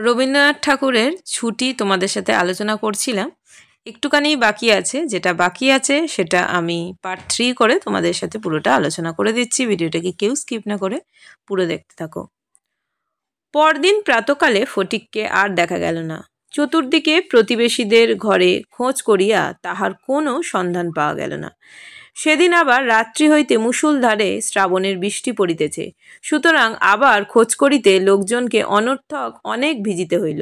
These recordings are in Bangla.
রবীন্দ্রনাথ ঠাকুরের ছুটি তোমাদের সাথে আলোচনা করছিলাম। একটুখানি বাকি আছে, যেটা বাকি আছে সেটা আমি পার্ট 3 করে তোমাদের সাথে পুরোটা আলোচনা করে দিচ্ছি। ভিডিওটাকে কেউ স্কিপ না করে পুরো দেখতে থাকো। পরদিন প্রাতকালে ফটিককে আর দেখা গেল না। চতুর্দিকে প্রতিবেশীদের ঘরে খোঁজ করিয়া তাহার কোনো সন্ধান পাওয়া গেল না। সেদিন আবার রাত্রি হইতে মুষলধারে শ্রাবণের বৃষ্টি পড়িতেছে, সুতরাং আবার খোঁজ করিতে লোকজনকে অনর্থক অনেক ভিজিতে হইল।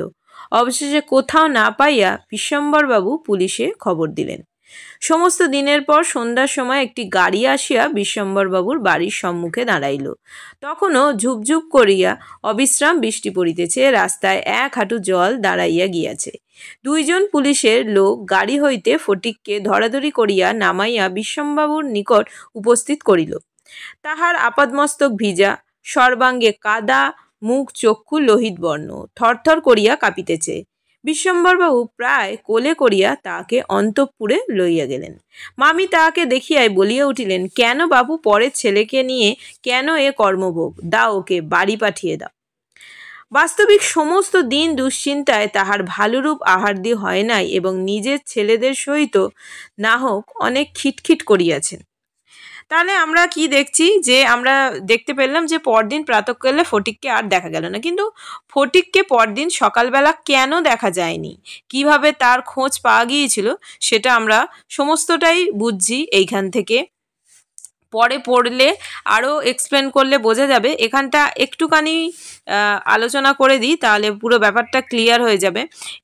অবশেষে কোথাও না পাইয়া বিশ্বম্বরবাবু পুলিশে খবর দিলেন। সমস্ত দিনের পর সন্ধ্যার সময় একটি গাড়ি আসিয়া বিশ্বম্বরবাবুর বাড়ির সম্মুখে দাঁড়াইল। তখনও ঝুপঝুপ করিয়া অবিশ্রাম বৃষ্টি পড়িতেছে, রাস্তায় এক হাঁটু জল দাঁড়াইয়া গিয়াছে। দুইজন পুলিশের লোক গাড়ি হইতে ফটিককে ধরাধরি করিয়া নামাইয়া বিশ্বম্বরবাবুর নিকট উপস্থিত করিল। তাহার আপাদমস্তক ভিজা, সর্বাঙ্গে কাদা, মুখ চক্ষু লোহিত বর্ণ, থরথর করিয়া কাঁপিতেছে। বিশ্বম্বরবাবু প্রায় কোলে করিয়া তাহাকে অন্তঃপুরে লইয়া গেলেন। মামি তাহাকে দেখিয়াই বলিয়া উঠিলেন, কেন বাবু, পরের ছেলেকে নিয়ে কেন এ কর্মভোগ? দাও, ওকে বাড়ি পাঠিয়ে দাও। বাস্তবিক সমস্ত দিন দুশ্চিন্তায় তাহার ভালোরূপ আহার্দি হয় নাই এবং নিজের ছেলেদের সহিত না হোক অনেক খিটখিট করিয়াছেন। তাহলে আমরা কি দেখছি, যে আমরা দেখতে পেলাম যে পরদিন প্রাতঃকালে ফটিককে আর দেখা গেল না। কিন্তু ফটিককে পরদিন সকালবেলা কেন দেখা যায়নি, কিভাবে তার খোঁজ পাওয়া গিয়েছিল, সেটা আমরা সমস্তটাই বুঝছি এইখান থেকে। পরে পড়লে আরও এক্সপ্লেন করলে বোঝা যাবে। এখানটা একটুখানি আলোচনা করে দিই, তাহলে পুরো ব্যাপারটা ক্লিয়ার হয়ে যাবে।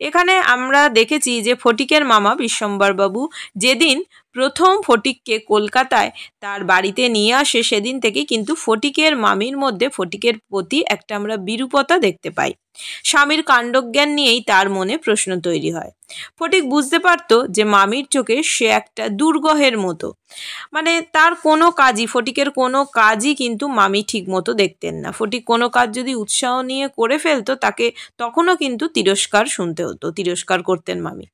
এখানে আমরা দেখেছি যে ফটিকের মামা বিশ্বম্বরবাবু যেদিন প্রথম ফটিককে কলকাতায় তার বাড়িতে নিয়ে আসে, সেদিন থেকে কিন্তু ফটিকের মামির মধ্যে ফটিকের প্রতি একটা আমরা বিরূপতা দেখতে পাই। স্বামীর কাণ্ডজ্ঞান নিয়েই তার মনে প্রশ্ন তৈরি হয়। ফটিক বুঝতে পারত যে মামির চোখে সে একটা দুর্গহের মতো, মানে তার কোনো কাজই, ফটিকের কোনো কাজই কিন্তু মামি ঠিক মতো দেখতেন না। ফটিক কোনো কাজ যদি উৎসাহ নিয়ে করে ফেলতো, তাকে তখনও কিন্তু তিরস্কার শুনতে হতো, তিরস্কার করতেন মামি,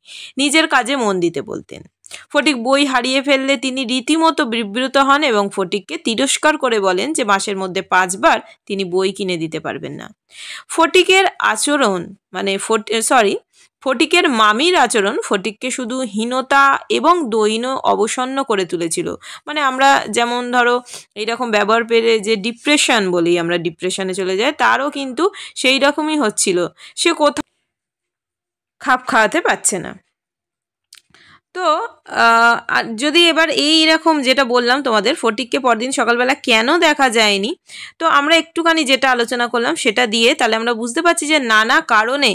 নিজের কাজে মন দিতে বলতেন। ফটিক বই হারিয়ে ফেললে তিনি রীতিমতো বিব্রত হন এবং ফটিককে তিরস্কার করে বলেন যে মাসের মধ্যে 5 বার তিনি বই কিনে দিতে পারবেন না। ফটিকের আচরণ ফটিকের মামির আচরণ ফটিককে শুধু হীনতা এবং দৈন্য অবসন্ন করে তুলেছিল। মানে আমরা যেমন ধরো এইরকম ব্যবহার পেলে যে ডিপ্রেশন বলি, আমরা ডিপ্রেশনে চলে যাই, তারও কিন্তু সেই রকমই হচ্ছিল। সে কোথাও খাপ খাওয়াতে পারছে না। তো যদি এবার এইরকম যেটা বললাম তোমাদের, ফটিককে পরদিন সকালবেলা কেন দেখা যায়নি, তো আমরা একটুখানি যেটা আলোচনা করলাম সেটা দিয়ে তাহলে আমরা বুঝতে পারছি যে নানা কারণে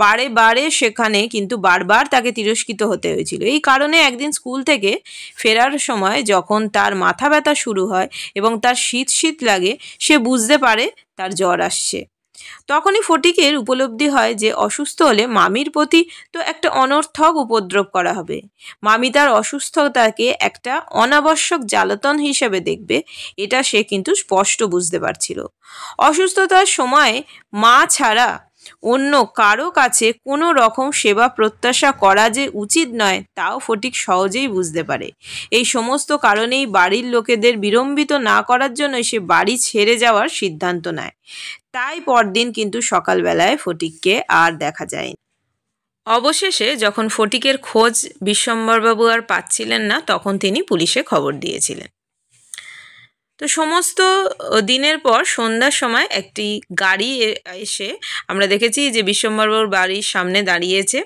বারে বারে সেখানে কিন্তু বারবার তাকে তিরস্কৃত হতে হয়েছিল। এই কারণে একদিন স্কুল থেকে ফেরার সময় যখন তার মাথা ব্যথা শুরু হয় এবং তার শীত শীত লাগে, সে বুঝতে পারে তার জ্বর আসছে। তখনই ফটিকের উপলব্ধি হয় যে অসুস্থ হলে মামির প্রতি তো একটা অনর্থক উপদ্রব করা হবে। মামি তার অসুস্থতাকে একটা অনাবশ্যক জ্বালাতন হিসেবে দেখবে, এটা সে কিন্তু স্পষ্ট বুঝতে পারছিল। অসুস্থতার সময় মা ছাড়া অন্য কারো কাছে কোনো রকম সেবা প্রত্যাশা করা যে উচিত নয়, তাও ফটিক সহজেই বুঝতে পারে। এই সমস্ত কারণেই বাড়ির লোকেদের বিড়ম্বিত না করার জন্য সে বাড়ি ছেড়ে যাওয়ার সিদ্ধান্ত নেয়। তাই পরদিন কিন্তু সকালবেলায় ফটিককে আর দেখা যায়নি। অবশেষে যখন ফটিকের খোঁজ বিশ্বম্বরবাবু আর পাচ্ছিলেন না, তখন তিনি পুলিশে খবর দিয়েছিলেন। তো সমস্ত দিনের পর সন্ধ্যার সময় একটি গাড়ি এসে আমরা দেখেছি যে বিশ্বম্বরবাবুর বাড়ির সামনে দাঁড়িয়েছে,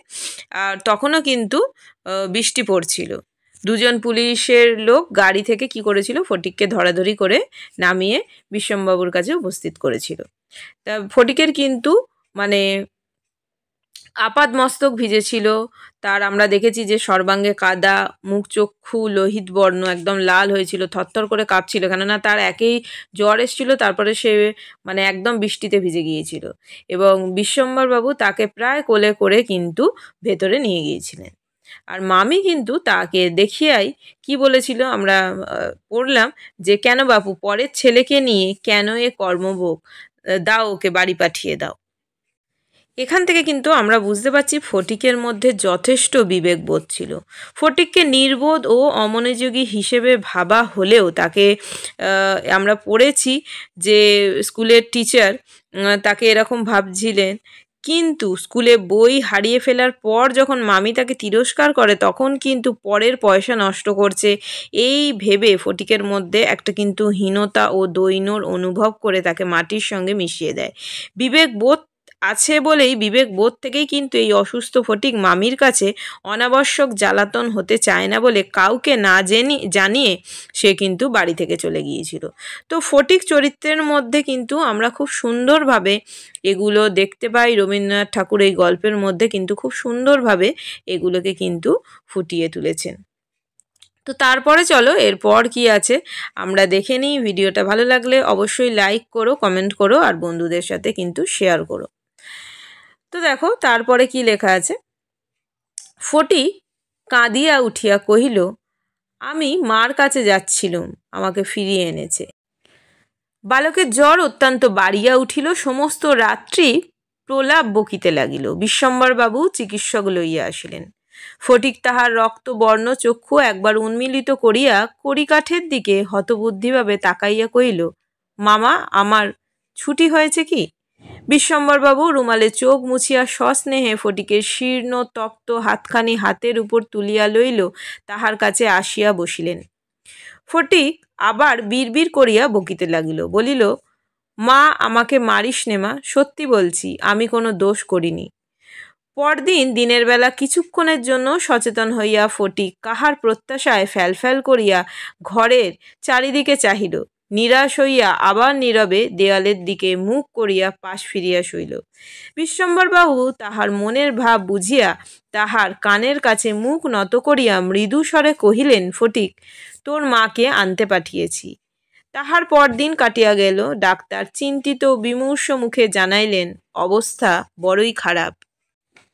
আর তখনও কিন্তু বৃষ্টি পড়ছিল। দুজন পুলিশের লোক গাড়ি থেকে কি করেছিল, ফটিককে ধরাধরি করে নামিয়ে বিশ্বম্বরবাবুর কাছে উপস্থিত করেছিল। তা ফটিকের কিন্তু মানে আপাদমস্তক ভিজেছিল, তার আমরা দেখেছি যে সর্বাঙ্গে কাদা, মুখ চক্ষু লোহিত বর্ণ, একদম লাল হয়েছিল, থরথর করে কাঁপছিল, কেননা তার একেই জ্বর এসেছিল, তারপরে সে মানে একদম বৃষ্টিতে ভিজে গিয়েছিল। এবং বিশ্বম্বরবাবু তাকে প্রায় কোলে করে কিন্তু ভেতরে নিয়ে গিয়েছিলেন। আর মামি কিন্তু তাকে দেখিয়াই কি বলেছিল, আমরা পড়লাম যে কেন বাপু, পরের ছেলেকে নিয়ে কেন এ কর্মভোগ, দাও, ওকে বাড়ি পাঠিয়ে দাও। এখান থেকে কিন্তু আমরা বুঝতে পারছি ফটিকের মধ্যে যথেষ্ট বিবেকবোধ ছিল। ফটিককে নির্বোধ ও অমনোযোগী হিসেবে ভাবা হলেও তাকে আমরা পড়েছি যে স্কুলের টিচার তাকে এরকম ভাবছিলেন কিন্তু স্কুলে বই হারিয়ে ফেলার পর যখন মামি তাকে তিরস্কার করে তখন কিন্তু পরের পয়সা নষ্ট করছে এই ভেবে ফটিকের মধ্যে একটা কিন্তু হীনতা ও দৈন্যর অনুভব করে তাকে মাটির সঙ্গে মিশিয়ে দেয়। বিবেকবোধ আছে বলেই বিবেকবোধ থেকেই কিন্তু এই অসুস্থ ফটিক মামির কাছে অনাবশ্যক জ্বালাতন হতে চায় না বলে কাউকে না জানিয়ে সে কিন্তু বাড়ি থেকে চলে গিয়েছিল। তো ফটিক চরিত্রের মধ্যে কিন্তু আমরা খুব সুন্দরভাবে এগুলো দেখতে পাই। রবীন্দ্রনাথ ঠাকুর এই গল্পের মধ্যে কিন্তু খুব সুন্দরভাবে এগুলোকে কিন্তু ফুটিয়ে তুলেছেন। তো তারপরে চলো এরপর কি আছে আমরা দেখে নিই। ভিডিওটা ভালো লাগলে অবশ্যই লাইক করো, কমেন্ট করো আর বন্ধুদের সাথে কিন্তু শেয়ার করো। তো দেখো তারপরে কি লেখা আছে। ফটিক কাঁদিয়া উঠিয়া কহিল, আমি মার কাছে যাচ্ছিলুম, আমাকে ফিরিয়ে এনেছে। বালকের জ্বর অত্যন্ত বাড়িয়া উঠিল, সমস্ত রাত্রি প্রলাপ বকিতে লাগিল। বিশ্বম্বরবাবু চিকিৎসক লইয়া আসিলেন। ফটিক তাহার রক্তবর্ণ চক্ষু একবার উন্মিলিত করিয়া কড়িকাঠের দিকে হতবুদ্ধিভাবে তাকাইয়া কহিল, মামা, আমার ছুটি হয়েছে কি? বিশ্বম্বরবাবু রুমালে চোখ মুছিয়া সস্নেহে ফটিকের শীর্ণ তপ্ত হাতখানি হাতের উপর তুলিয়া লইল, তাহার কাছে আসিয়া বসিলেন। ফটিক আবার বিড়বিড় করিয়া বকিতে লাগিল, বলিল, মা, আমাকে মারিস নে মা, সত্যি বলছি আমি কোনো দোষ করিনি। পরদিন দিনের বেলা কিছুক্ষণের জন্য সচেতন হইয়া ফটিক কাহার প্রত্যাশায় ফ্যালফ্যাল করিয়া ঘরের চারিদিকে চাহিল। নিরাশ হইয়া আবার নীরবে দেয়ালের দিকে মুখ করিয়া পাশ ফিরিয়া শুইল। বিশ্বম্বরবাবু তাহার মনের ভাব বুঝিয়া তাহার কানের কাছে মুখ নত করিয়া মৃদু স্বরে কহিলেন, ফটিক, তোর মাকে আনতে পাঠিয়েছি। তাহার পরদিন কাটিয়া গেল। ডাক্তার চিন্তিত বিমূর্ষ মুখে জানাইলেন, অবস্থা বড়ই খারাপ।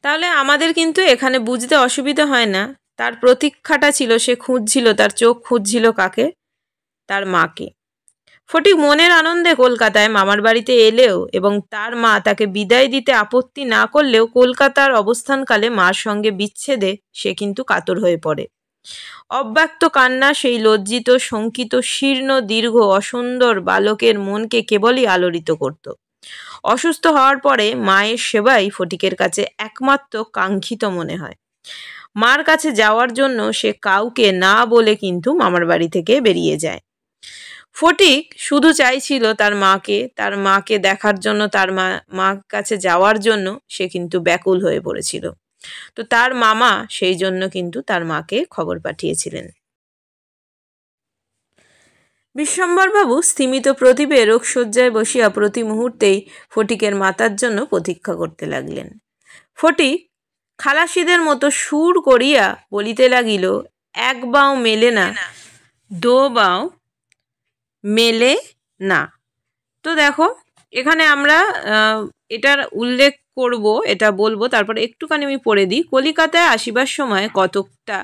তাহলে আমাদের কিন্তু এখানে বুঝতে অসুবিধা হয় না। তার প্রতীক্ষাটা ছিল, সে খুঁজছিল, তার চোখ খুঁজছিল কাকে? তার মাকে। ফটিক মনের আনন্দে কলকাতায় মামার বাড়িতে এলেও এবং তার মা তাকে বিদায় দিতে আপত্তি না করলেও কলকাতার অবস্থানকালে মার সঙ্গে বিচ্ছেদে সে কিন্তু কাতর হয়ে পড়ে। অব্যক্ত কান্না সেই লজ্জিত, শঙ্কিত, শীর্ণ, দীর্ঘ, অসুন্দর বালকের মনকে কেবলই আলোড়িত করত। অসুস্থ হওয়ার পরে মায়ের সেবাই ফটিকের কাছে একমাত্র কাঙ্ক্ষিত মনে হয়। মার কাছে যাওয়ার জন্য সে কাউকে না বলে কিন্তু মামার বাড়ি থেকে বেরিয়ে যায়। ফটিক শুধু চাইছিল তার মাকে দেখার জন্য, তার মার কাছে যাওয়ার জন্য সে কিন্তু ব্যাকুল হয়ে পড়েছিল। তো তার মামা সেই জন্য কিন্তু তার মাকে খবর পাঠিয়েছিলেন। বিশ্বম্বরবাবু স্থিমিত প্রদীপে রোগশয্যায় বসিয়া প্রতি মুহূর্তেই ফটিকের মাতার জন্য প্রতীক্ষা করতে লাগলেন। ফটিক খালাসিদের মতো সুর করিয়া বলিতে লাগিল, এক বাও মেলে না, দো বাও মেলে না। তো দেখো এখানে আমরা এটার উল্লেখ করব, এটা বলবো, তারপরে একটুখানি আমি পড়ে দিই। কলিকাতায় আসিবার সময় কতকটা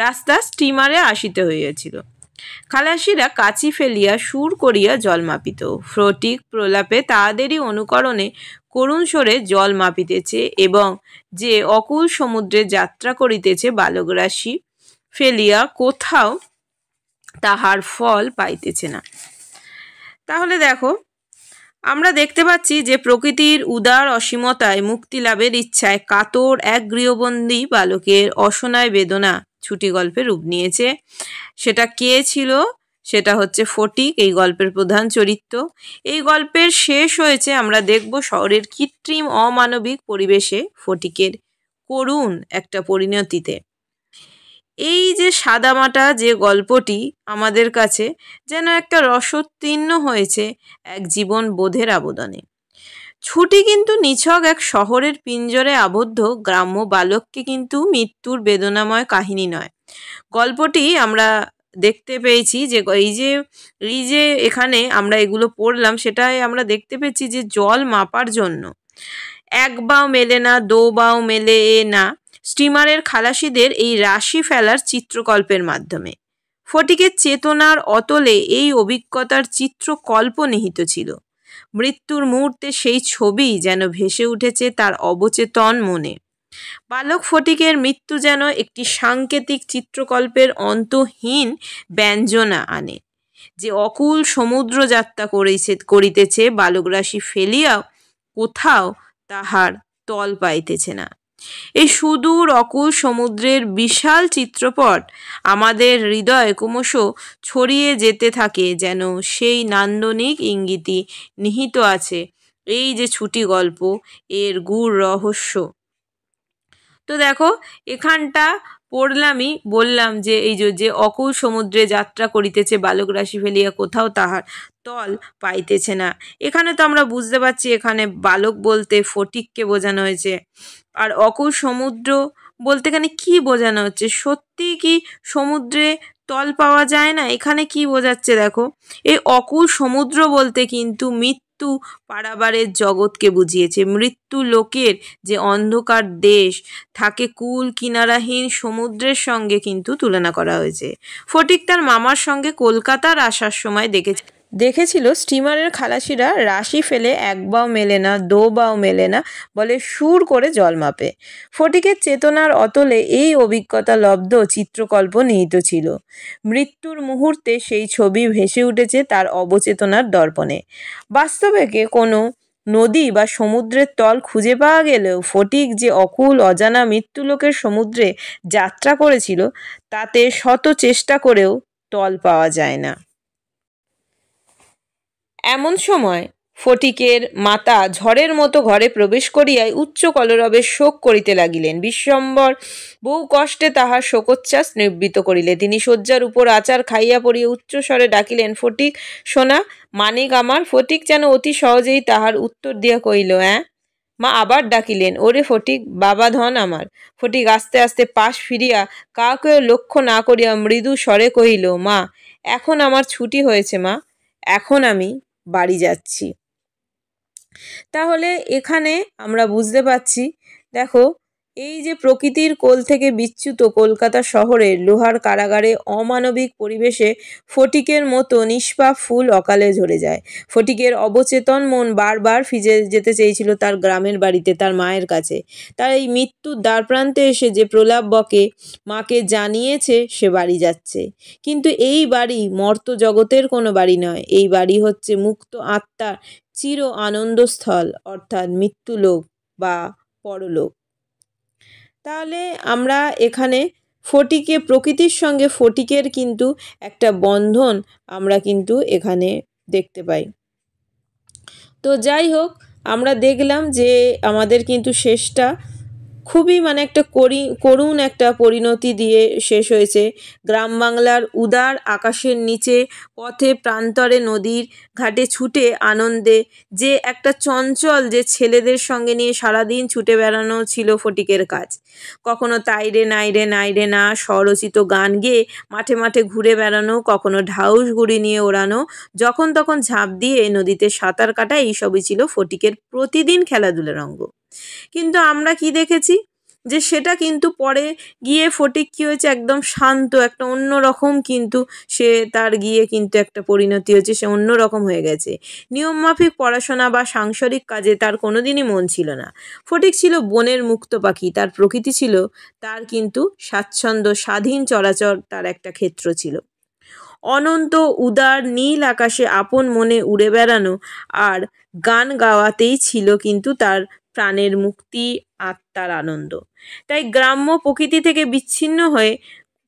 রাস্তা স্টিমারে আসিতে হইয়াছিল। খালাসিরা কাচি ফেলিয়া সুর করিয়া জল মাপিত। ফটিক প্রলাপে তাহাদেরই অনুকরণে করুণ স্বরে জল মাপিতেছে এবং যে অকুল সমুদ্রে যাত্রা করিতেছে বালকরাশি ফেলিয়া কোথাও তাহার ফল পাইতেছে না। তাহলে দেখো আমরা দেখতে পাচ্ছি যে প্রকৃতির উদার অসীমতায় মুক্তি লাভের ইচ্ছায় কাতর এক গৃহবন্দী বালকের অসনায় বেদনা ছুটি গল্পে রূপ নিয়েছে। সেটা কে ছিল? সেটা হচ্ছে ফটিক, এই গল্পের প্রধান চরিত্র। এই গল্পের শেষ হয়েছে আমরা দেখব শহরের কৃত্রিম অমানবিক পরিবেশে ফটিকের করুণ একটা পরিণতিতে। এই যে সাদামাটা যে গল্পটি আমাদের কাছে যেন একটা রসোত্তীর্ণ হয়েছে এক জীবন বোধের আবেদনে। ছুটি কিন্তু নিছক এক শহরের পিঞ্জরে আবদ্ধ গ্রাম্য বালককে কিন্তু মৃত্যুর বেদনাময় কাহিনী নয়। গল্পটি আমরা দেখতে পেয়েছি যে এই যে এখানে আমরা এগুলো পড়লাম, সেটাই আমরা দেখতে পেয়েছি যে জল মাপার জন্য এক বাও মেলে না, দো বাও মেলে না, স্টিমারের খালাসিদের এই রাশি ফেলার চিত্রকল্পের মাধ্যমে ফটিকের চেতনার অতলে এই অভিজ্ঞতার চিত্রকল্প নিহিত ছিল। মৃত্যুর মুহূর্তে সেই ছবি যেন ভেসে উঠেছে তার অবচেতন মনে। বালক ফটিকের মৃত্যু যেন একটি সাংকেতিক চিত্রকল্পের অন্তহীন ব্যঞ্জনা আনে, যে অকুল সমুদ্র যাত্রা করিতেছে বালকরাশি ফেলিয়াও কোথাও তাহার তল পাইতেছে না। এই সুদূর অকুল সমুদ্রের বিশাল চিত্রপট আমাদের হৃদয়ে ক্রমশ ছড়িয়ে যেতে থাকে, যেন সেই নান্দনিক ইঙ্গিতই নিহিত আছে এই যে ছুটি গল্প, এর গূঢ় রহস্য। তো দেখো, এখানটা পড়লামই, বললাম যে এই যে অকুল সমুদ্রে যাত্রা করিতেছে বালক রাশি ফেলিয়া, কোথাও তাহার তল পাইতেছে না। এখানে তো আমরা বুঝতে পারছি এখানে বালক বলতে ফটিককে বোঝানো হয়েছে। আর অকুল সমুদ্র বলতে এখানে কি বোঝানো হচ্ছে? সত্যি কি সমুদ্রে তল পাওয়া যায় না? এখানে কি বোঝাচ্ছে দেখো, এই অকুল সমুদ্র বলতে কিন্তু মৃত্যু পারাবারের জগৎকে বুঝিয়েছে। মৃত্যু লোকের যে অন্ধকার দেশ থাকে কুল কিনারাহীন সমুদ্রের সঙ্গে কিন্তু তুলনা করা হয়েছে। ফটিক তার মামার সঙ্গে কলকাতার আসার সময় দেখেছিল স্টিমারের খালাসিরা রাশি ফেলে এক বাও মেলে না, দো বাও মেলে না, বলে সুর করে জল মাপে। ফটিকের চেতনার অতলে এই অভিজ্ঞতা লব্ধ চিত্রকল্প নিহিত ছিল। মৃত্যুর মুহূর্তে সেই ছবি ভেসে উঠেছে তার অবচেতনার দর্পণে। বাস্তবে কোনো নদী বা সমুদ্রের তল খুঁজে পাওয়া গেলেও ফটিক যে অকুল অজানা মৃত্যুলোকের সমুদ্রে যাত্রা করেছিল, তাতে শত চেষ্টা করেও তল পাওয়া যায় না। এমন সময় ফটিকের মাতা ঝড়ের মতো ঘরে প্রবেশ করিয়াই উচ্চ কলরবে শোক করিতে লাগিলেন। বিশ্বম্বর বহু কষ্টে তাহার শোকোচ্ছ্বাস নিবৃত্ত করিলে। তিনি শয্যার উপর আচার খাইয়া পড়িয়া উচ্চস্বরে ডাকিলেন, ফটিক সোনা, মানিক আমার। ফটিক যেন অতি সহজেই তাহার উত্তর দিয়া কহিল, হ্যাঁ। মা আবার ডাকিলেন, ওরে ফটিক, বাবা ধন আমার। ফটিক আস্তে আস্তে পাশ ফিরিয়া কাউকে লক্ষ্য না করিয়া মৃদু স্বরে কহিল, মা, এখন আমার ছুটি হয়েছে মা, এখন আমি বাড়ি যাচ্ছি। তাহলে এখানে আমরা বুঝতে পারছি, দেখো, এই যে প্রকৃতির কোল থেকে বিচ্যুত কলকাতা শহরের লোহার কারাগারে অমানবিক পরিবেশে ফটিকের মতো নিষ্পাপ ফুল অকালে ঝরে যায়। ফটিকের অবচেতন মন বারবার ফিরে যেতে চেয়েছিল তার গ্রামের বাড়িতে, তার মায়ের কাছে। তার এই মৃত্যুর দ্বারপ্রান্তে এসে যে প্রলাপ বকে মাকে জানিয়েছে সে বাড়ি যাচ্ছে। কিন্তু এই বাড়ি মর্ত জগতের কোনো বাড়ি নয়, এই বাড়ি হচ্ছে মুক্ত আত্মার চির আনন্দস্থল, অর্থাৎ মৃত্যুলোক বা পরলোক। তাহলে আমরা এখানে প্রকৃতির সঙ্গে ফটিকের কিন্তু একটা বন্ধন আমরা কিন্তু এখানে দেখতে পাই। তো যাই হোক, আমরা দেখলাম যে আমাদের কিন্তু শেষটা খুবই একটা করুণ একটা পরিণতি দিয়ে শেষ হয়েছে। গ্রাম বাংলার উদার আকাশের নিচে পথে প্রান্তরে নদীর ঘাটে ছুটে আনন্দে যে একটা চঞ্চল যে ছেলেদের সঙ্গে নিয়ে সারাদিন ছুটে বেড়ানো ছিল ফটিকের কাজ। কখনো তাইরে নাইরে নাইরে না স্বরচিত গান গেয়ে মাঠে মাঠে ঘুরে বেড়ানো, কখনো ঢাউস গুড়ি নিয়ে ওড়ানো, যখন তখন ঝাঁপ দিয়ে নদীতে সাঁতার কাটা, এইসবই ছিল ফটিকের প্রতিদিন খেলাধুলার অঙ্গ। কিন্তু আমরা কি দেখেছি যে সেটা কিন্তু পরে গিয়ে ফটিক কি হয়েছে, একদম শান্ত, একটা অন্যরকম কিন্তু সে তার গিয়ে কিন্তু একটা পরিণতি হচ্ছে, সে অন্যরকম হয়ে গেছে। নিয়মমাফিক পড়াশোনা বা সাংসারিক কাজে তার কোনোদিনই মন ছিল না। ফটিক ছিল বনের মুক্ত পাখি, তার প্রকৃতি ছিল তার কিন্তু স্বাচ্ছন্দ্য, স্বাধীন চরাচর তার একটা ক্ষেত্র ছিল। অনন্ত উদার নীল আকাশে আপন মনে উড়ে বেড়ানো আর গান গাওয়াতেই ছিল কিন্তু তার প্রাণের মুক্তি, আত্মার আনন্দ। তাই গ্রাম্য প্রকৃতি থেকে বিচ্ছিন্ন হয়ে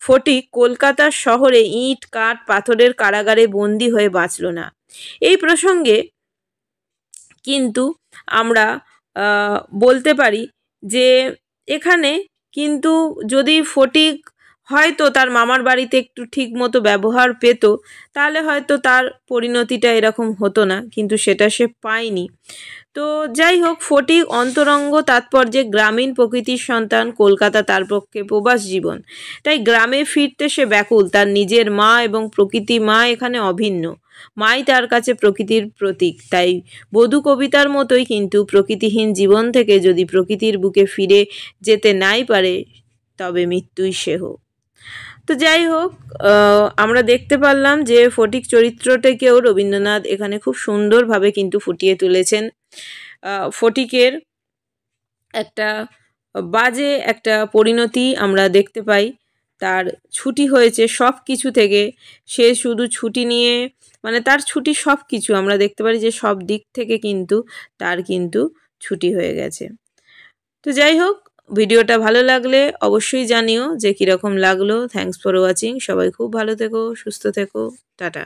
ফটিক কলকাতার শহরে ইট কাঠ পাথরের কারাগারে বন্দী হয়ে বাঁচল না। এই প্রসঙ্গে কিন্তু আমরা বলতে পারি যে এখানে কিন্তু যদি ফটিক হয়তো তার মামার বাড়িতে একটু ঠিক মতো ব্যবহার পেত, তাহলে হয়তো তার পরিণতিটা এরকম হতো না, কিন্তু সেটা সে পায়নি। তো যাই হোক, ফটিক অন্তরঙ্গ তাৎপর্যে গ্রামীণ প্রকৃতির সন্তান, কলকাতা তার পক্ষে প্রবাস জীবন। তাই গ্রামে ফিরতে সে ব্যাকুল। তার নিজের মা এবং প্রকৃতি মা এখানে অভিন্ন, মাই তার কাছে প্রকৃতির প্রতীক। তাই বধূ কবিতার মতোই কিন্তু প্রকৃতিহীন জীবন থেকে যদি প্রকৃতির বুকে ফিরে যেতে নাই পারে, তবে মৃত্যুই সেহ। তো যাই হোক, আমরা দেখতে পারলাম যে ফটিক চরিত্রটাকেও রবীন্দ্রনাথ এখানে খুব সুন্দরভাবে কিন্তু ফুটিয়ে তুলেছেন। ফটিকের একটা বাজে একটা পরিণতি আমরা দেখতে পাই। তার ছুটি হয়েছে সব কিছু থেকে, সে শুধু ছুটি নিয়ে তার ছুটি সব কিছু আমরা দেখতে পারি যে সব দিক থেকে কিন্তু তার কিন্তু ছুটি হয়ে গেছে। তো যাই হোক, ভিডিওটা ভালো লাগলে অবশ্যই জানিও যে কীরকম লাগলো। Thanks for watching. সবাই খুব ভালো থেকো, সুস্থ থেকো। টাটা।